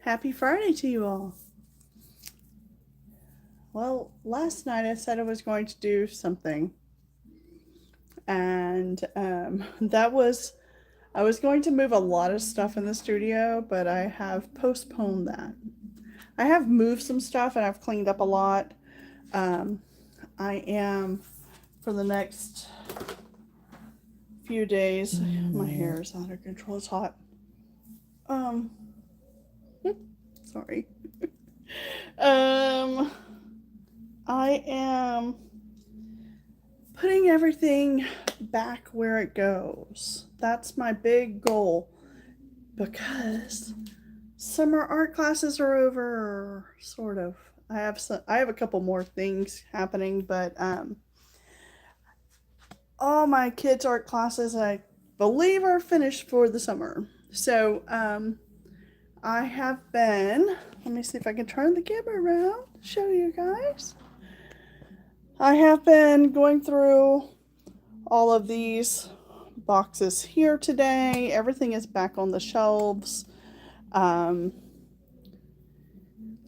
Happy Friday to you all. Well, last night I said I was going to do something, and that was I was going to move a lot of stuff in the studio, but I have postponed that. I have moved some stuff and I've cleaned up a lot. Um, I am for the next few days. My hair is out of control. It's hot. Um, sorry. um, I am putting everything back where it goes. That's my big goal because summer art classes are over, sort of. I have a couple more things happening, but all my kids' art classes I believe are finished for the summer. So I have been. Let me see if I can turn the camera around, show you guys. I have been going through all of these boxes here today. Everything is back on the shelves. Um,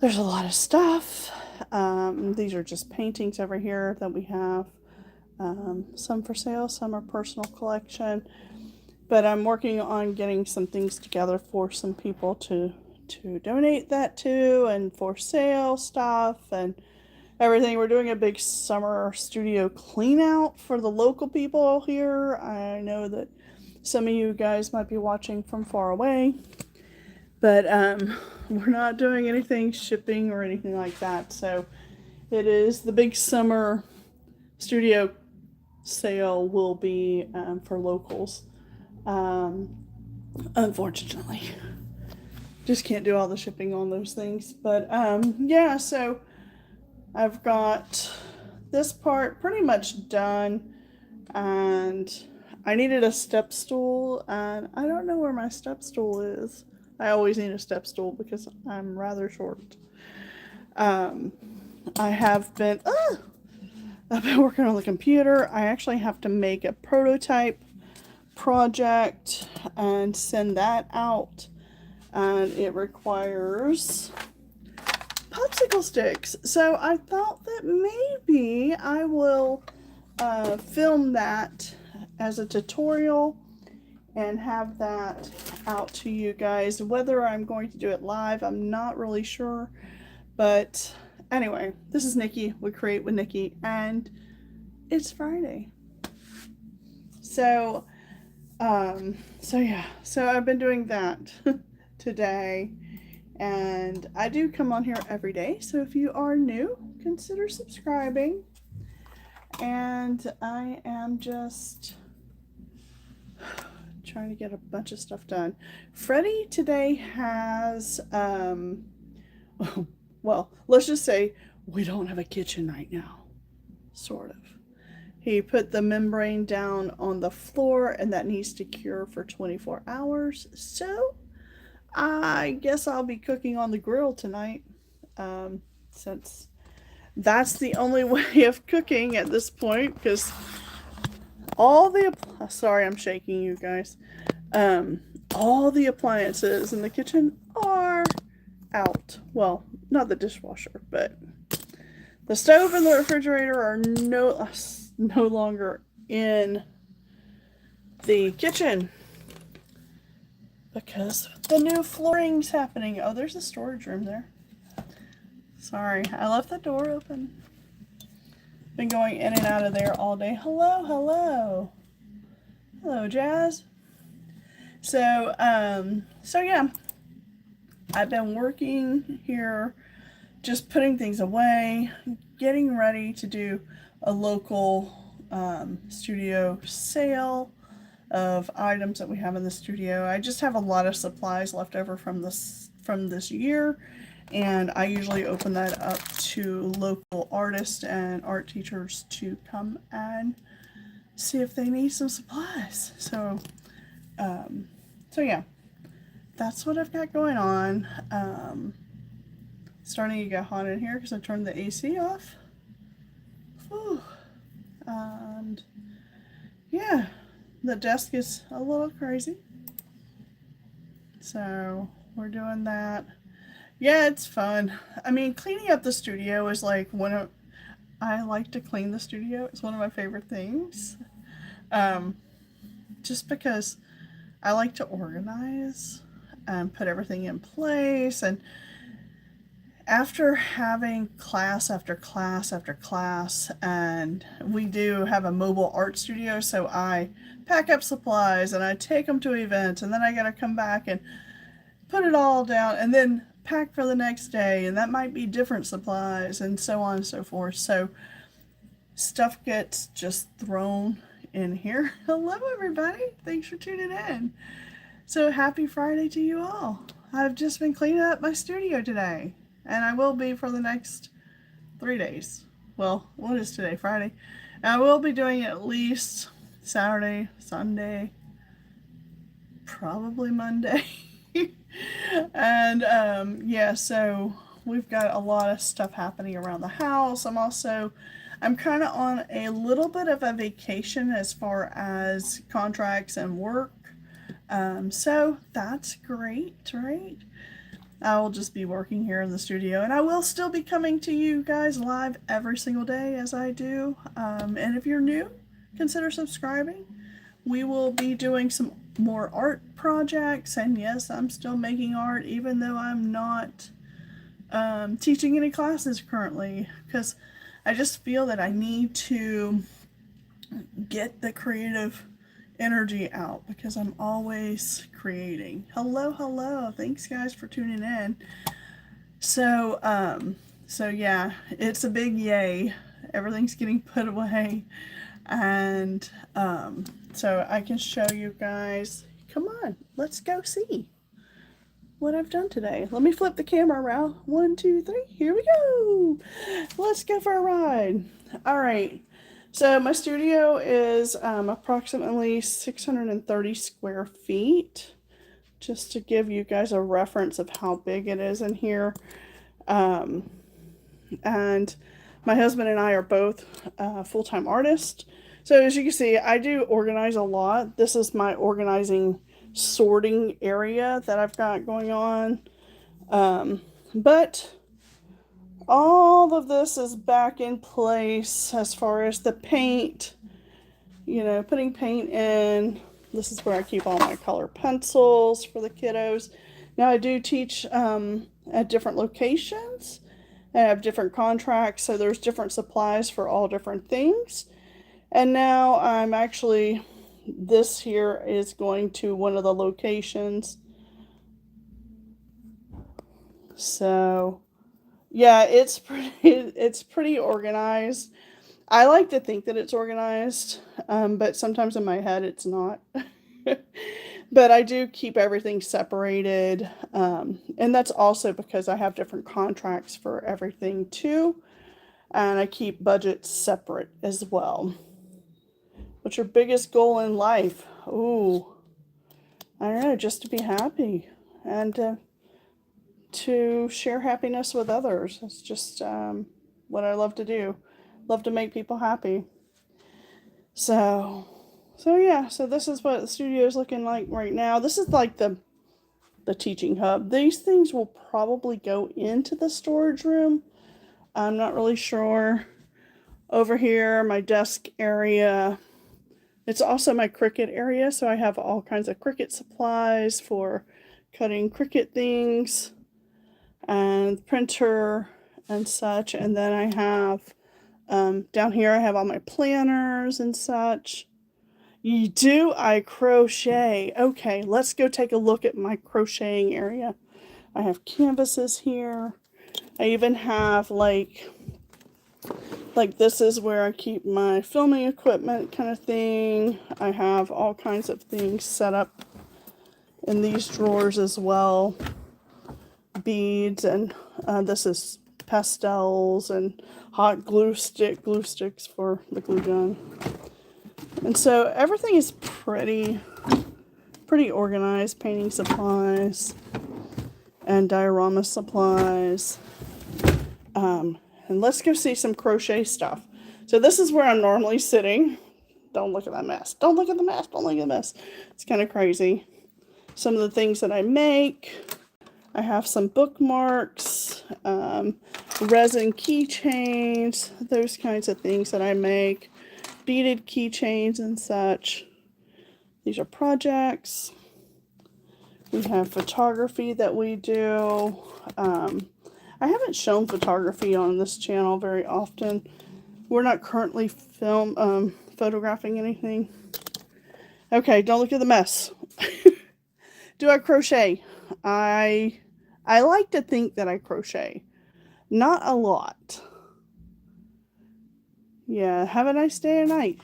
there's a lot of stuff. These are just paintings over here that we have. Some for sale, some are personal collection. But I'm working on getting some things together for some people to donate that to, and for sale stuff and everything. We're doing a big summer studio clean out for the local people here. I know that some of you guys might be watching from far away, but we're not doing anything shipping or anything like that. So it is the big summer studio sale will be for locals. Unfortunately, just can't do all the shipping on those things. But yeah, so I've got this part pretty much done, and I needed a step stool, and I don't know where my step stool is. I always need a step stool because I'm rather short. Um, I have been I've been working on the computer. I actually have to make a prototype project and send that out, and it requires popsicle sticks. So I thought that maybe I will film that as a tutorial and have that out to you guys. Whether I'm going to do it live, I'm not really sure. But anyway, this is Nikki with Create with Nikki, and it's Friday. So, so I've been doing that today. And I do come on here every day, so if you are new, consider subscribing. And I am just trying to get a bunch of stuff done. Freddie today has, well, let's just say we don't have a kitchen right now, sort of. He put the membrane down on the floor, and that needs to cure for 24 hours. So I guess I'll be cooking on the grill tonight, since that's the only way of cooking at this point. Because all the sorry, I'm shaking you guys. All the appliances in the kitchen are out. Well, not the dishwasher, but the stove and the refrigerator are no longer in the kitchen because the new flooring's happening. Oh, there's a storage room there. Sorry, I left the door open. Been going in and out of there all day. Hello, hello. Hello, Jazz. So yeah, I've been working here, just putting things away, getting ready to do a local studio sale of items that we have in the studio. I just have a lot of supplies left over from this year, and I usually open that up to local artists and art teachers to come and see if they need some supplies. So yeah, that's what I've got going on. Starting to get hot in here because I turned the AC off. Whew. And yeah, the desk is a little crazy. So we're doing that. Yeah, it's fun. I mean, cleaning up the studio is like I like to clean the studio. It's one of my favorite things. Um, just because I like to organize and put everything in place. And after having class after class after class, and we do have a mobile art studio, so I pack up supplies and I take them to events, and then I got to come back and put it all down and then pack for the next day, and that might be different supplies and so on and so forth. So stuff gets just thrown in here. Hello, everybody. Thanks for tuning in. So happy Friday to you all. I've just been cleaning up my studio today, and I will be for the next 3 days. Well, what is today? Friday. And I will be doing it at least Saturday, Sunday, probably Monday. And yeah, so we've got a lot of stuff happening around the house. I'm kind of on a little bit of a vacation as far as contracts and work. So that's great, right? I will just be working here in the studio, and I will still be coming to you guys live every single day as I do. And if you're new, consider subscribing. We will be doing some more art projects, and yes, I'm still making art even though I'm not teaching any classes currently, because I just feel that I need to get the creative energy out because I'm always creating. Hello, hello. Thanks guys for tuning in. So yeah, it's a big yay. Everything's getting put away, and so I can show you guys. Come on, let's go see what I've done today. Let me flip the camera around. 1, 2, 3. Here we go. Let's go for a ride. All right. So my studio is approximately 630 square feet. Just to give you guys a reference of how big it is in here. And my husband and I are both full-time artists. So as you can see, I do organize a lot. This is my organizing sorting area that I've got going on. But all of this is back in place as far as the paint, putting paint in. This is where I keep all my color pencils for the kiddos. Now I do teach at different locations. I have different contracts, so there's different supplies for all different things. And now I'm actually, this here is going to one of the locations. So yeah, it's pretty organized. I like to think that it's organized, but sometimes in my head it's not. But I do keep everything separated, and that's also because I have different contracts for everything too, and I keep budgets separate as well. What's your biggest goal in life? Ooh, I don't know, just to be happy and to share happiness with others. It's just what I love to do. Love to make people happy. So yeah, so this is what the studio is looking like right now. This is like the teaching hub. These things will probably go into the storage room. I'm not really sure. Over here, my desk area. It's also my Cricut area, so I have all kinds of Cricut supplies for cutting Cricut things and printer and such. And then I have down here I have all my planners and such. You do? I crochet. Okay, let's go take a look at my crocheting area. I have canvases here. I even have like this is where I keep my filming equipment kind of thing. I have all kinds of things set up in these drawers as well. Beads, and this is pastels and hot glue sticks for the glue gun. And so everything is pretty organized. Painting supplies and diorama supplies. And let's go see some crochet stuff. So this is where I'm normally sitting. Don't look at that mess. Don't look at the mess. Don't look at the mess. It's kind of crazy. Some of the things that I make. I have some bookmarks, resin keychains, those kinds of things that I make, beaded keychains and such. These are projects. We have photography that we do. I haven't shown photography on this channel very often. We're not currently photographing anything. Okay, don't look at the mess. Do I crochet? I like to think that I crochet. Not a lot. Yeah, have a nice day tonight.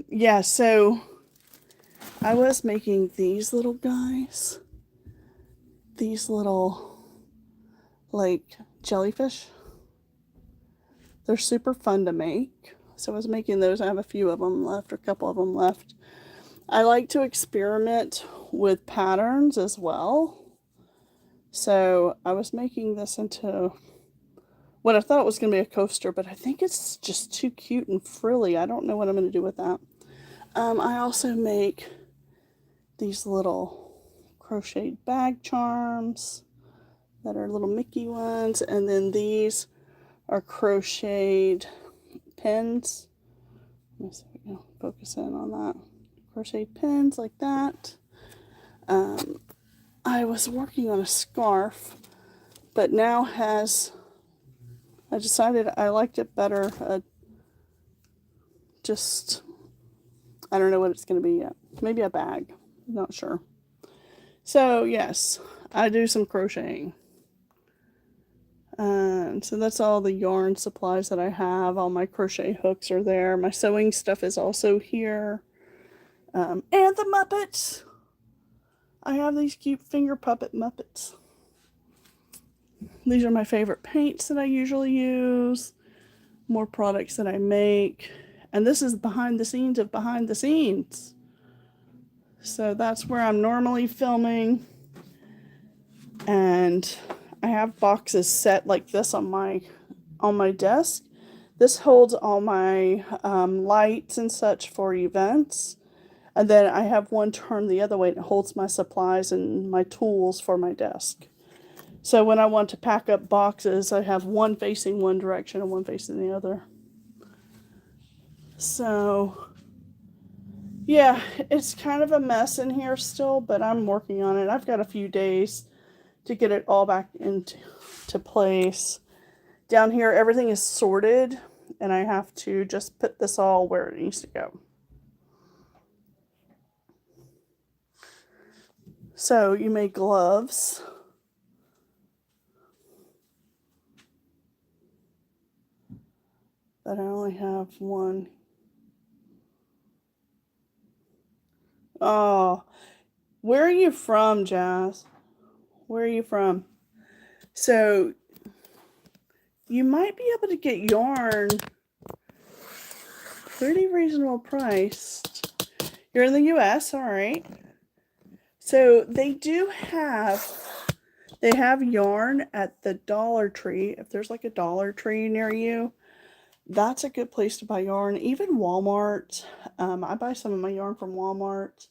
Yeah, so I was making these little guys. These little, like, jellyfish. They're super fun to make. So I was making those. I have a few of them left, or a couple of them left. I like to experiment with patterns as well. So I was making this into what I thought was going to be a coaster, but I think it's just too cute and frilly. I don't know what I'm going to do with that. I also make these little crocheted bag charms that are little Mickey ones, and then these are crocheted pins. Let me see if we can focus in on that. Crocheted pins like that. I was working on a scarf, but now I decided I liked it better. Just, I don't know what it's going to be yet. Maybe a bag. I'm not sure. So, yes, I do some crocheting. And so that's all the yarn supplies that I have. All my crochet hooks are there. My sewing stuff is also here. And the Muppets. I have these cute finger puppet Muppets. These are my favorite paints that I usually use. More products that I make. And this is behind the scenes of behind the scenes. So that's where I'm normally filming. And I have boxes set like this on my desk. This holds all my lights and such for events. And then I have one turned the other way and it holds my supplies and my tools for my desk. So when I want to pack up boxes, I have one facing one direction and one facing the other. So, yeah, it's kind of a mess in here still, but I'm working on it. I've got a few days to get it all back into place. Down here, everything is sorted, and I have to just put this all where it needs to go. So you make gloves. But I only have one. Oh, where are you from, Jazz? Where are you from? So you might be able to get yarn pretty reasonable priced. You're in the US, all right. So they have yarn at the Dollar Tree. If there's like a Dollar Tree near you, that's a good place to buy yarn. Even Walmart. I buy some of my yarn from Walmart.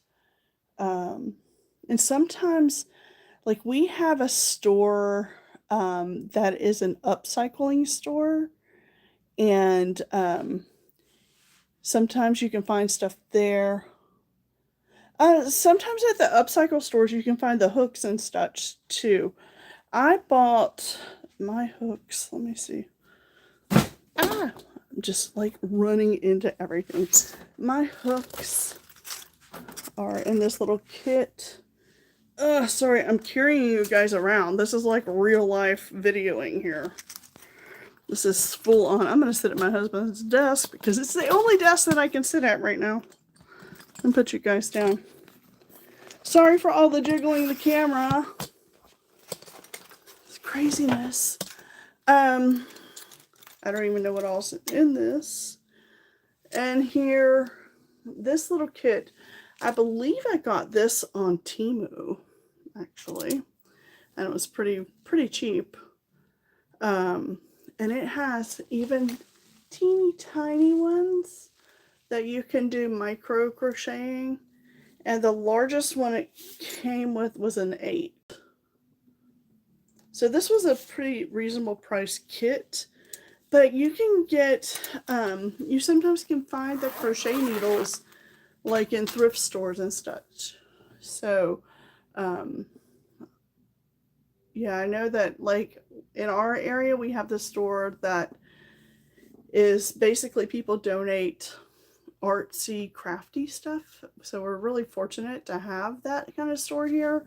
And sometimes, like, we have a store that is an upcycling store. And sometimes you can find stuff there. Sometimes at the upcycle stores you can find the hooks and such too. I bought my hooks. Let me see. I'm just like running into everything. My hooks are in this little kit. Sorry, I'm carrying you guys around. This is like real life videoing here. This is full on. I'm going to sit at my husband's desk because it's the only desk that I can sit at right now. And put you guys down. Sorry for all the jiggling the camera. It's craziness. I don't even know what else is in this. And here, this little kit. I believe I got this on Temu, actually. And it was pretty cheap. And it has even teeny tiny ones that you can do micro crocheting, and the largest one it came with was an 8. So this was a pretty reasonable price kit, but you can get, you sometimes can find the crochet needles like in thrift stores and such. So, um, yeah, I know that like in our area, we have this store that is basically people donate artsy, crafty stuff. So we're really fortunate to have that kind of store here,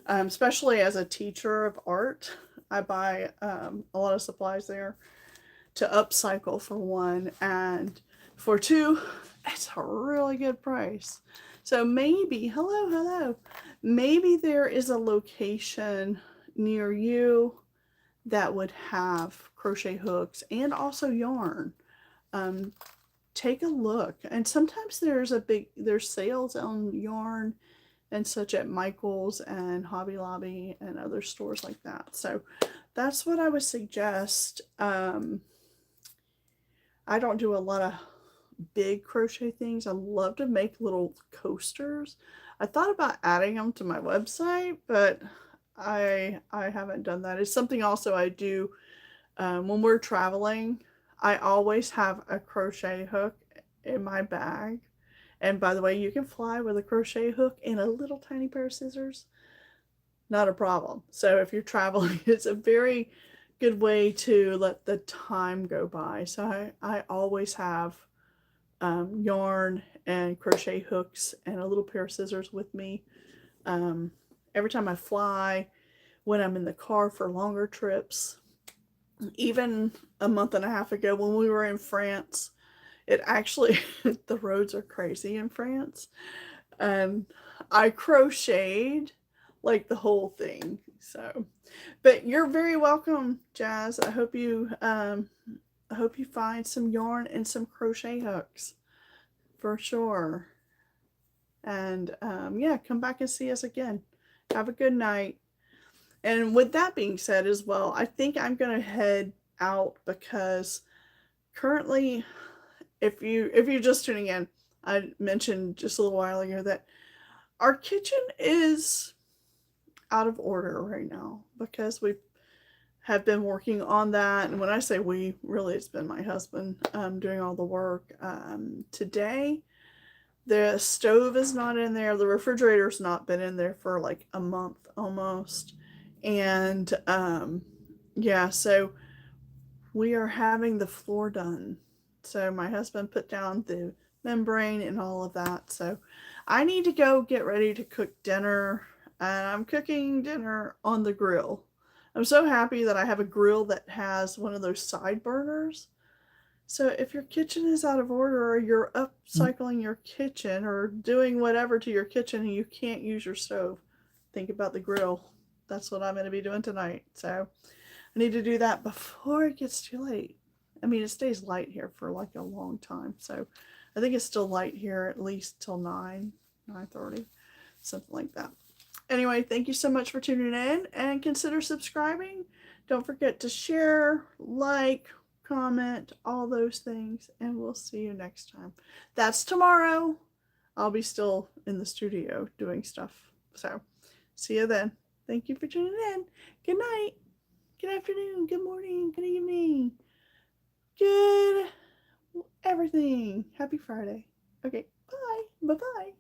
especially as a teacher of art. I buy a lot of supplies there to upcycle for one, and for two, it's a really good price. So maybe, hello, maybe there is a location near you that would have crochet hooks and also yarn. Um, Take a look. And sometimes there's sales on yarn and such at Michael's and Hobby Lobby and other stores like that. So that's what I would suggest. I don't do a lot of big crochet things. I love to make little coasters. I thought about adding them to my website, but I haven't done that. It's something also I do when we're traveling. I always have a crochet hook in my bag. And by the way, you can fly with a crochet hook and a little tiny pair of scissors. Not a problem. So if you're traveling, it's a very good way to let the time go by. So I always have yarn and crochet hooks and a little pair of scissors with me. Um, every time I fly, when I'm in the car for longer trips, even a month and a half ago when we were in France, it actually, the roads are crazy in France. And I crocheted like the whole thing. So, but you're very welcome, Jazz. I hope you find some yarn and some crochet hooks for sure. And yeah, come back and see us again. Have a good night. And with that being said as well, I think I'm gonna head out because currently, if you're just tuning in, I mentioned just a little while ago that our kitchen is out of order right now because we have been working on that. And when I say we, really it's been my husband doing all the work. Today, the stove is not in there. The refrigerator's not been in there for like a month almost. And yeah, so we are having the floor done. So my husband put down the membrane and all of that. So I need to go get ready to cook dinner. And I'm cooking dinner on the grill. I'm so happy that I have a grill that has one of those side burners. So if your kitchen is out of order or you're upcycling your kitchen or doing whatever to your kitchen and you can't use your stove, think about the grill. That's what I'm going to be doing tonight. So I need to do that before it gets too late. I mean, it stays light here for like a long time. So I think it's still light here at least till 9:30, something like that. Anyway, thank you so much for tuning in and consider subscribing. Don't forget to share, like, comment, all those things, and we'll see you next time. That's tomorrow. I'll be still in the studio doing stuff. So see you then. Thank you for tuning in. Good night. Good afternoon. Good morning. Good evening. Good everything. Happy Friday. Okay. Bye. Bye-bye.